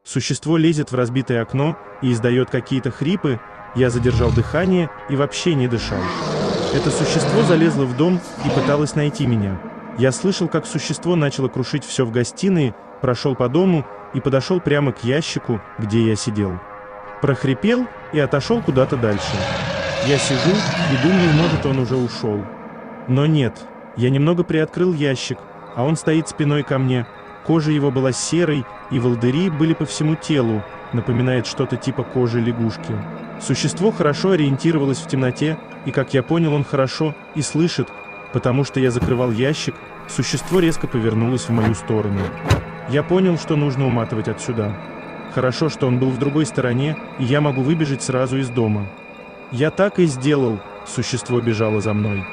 Существо лезет в разбитое окно и издает какие-то хрипы. Я задержал дыхание и вообще не дышал. Это существо залезло в дом и пыталось найти меня. Я слышал, как существо начало крушить все в гостиной, прошел по дому и подошел прямо к ящику, где я сидел. Прохрипел и отошел куда-то дальше. Я сижу и думаю, может, он уже ушел. Но нет, я немного приоткрыл ящик, а он стоит спиной ко мне. Кожа его была серой, и волдыри были по всему телу, напоминает что-то типа кожи лягушки. Существо хорошо ориентировалось в темноте, и, как я понял, он хорошо и слышит, потому что я закрывал ящик, существо резко повернулось в мою сторону. Я понял, что нужно уматывать отсюда. Хорошо, что он был в другой стороне, и я могу выбежать сразу из дома. Я так и сделал, существо бежало за мной.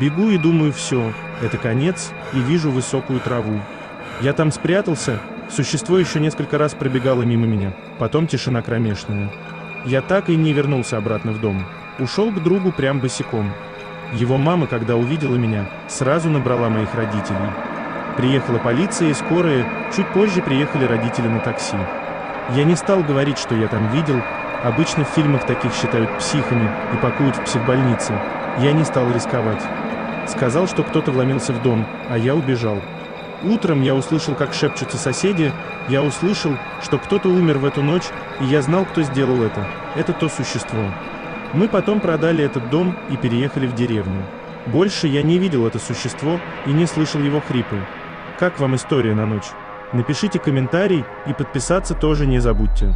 Бегу и думаю, все, это конец, и вижу высокую траву. Я там спрятался, существо еще несколько раз пробегало мимо меня, потом тишина кромешная. Я так и не вернулся обратно в дом. Ушел к другу прям босиком. Его мама, когда увидела меня, сразу набрала моих родителей. Приехала полиция и скорая, чуть позже приехали родители на такси. Я не стал говорить, что я там видел, обычно в фильмах таких считают психами и пакуют в психбольницы. Я не стал рисковать. Сказал, что кто-то вломился в дом, а я убежал. Утром я услышал, как шепчутся соседи, я услышал, что кто-то умер в эту ночь, и я знал, кто сделал это. Это то существо. Мы потом продали этот дом и переехали в деревню. Больше я не видел это существо и не слышал его хрипы. Как вам история на ночь? Напишите комментарий и подписаться тоже не забудьте.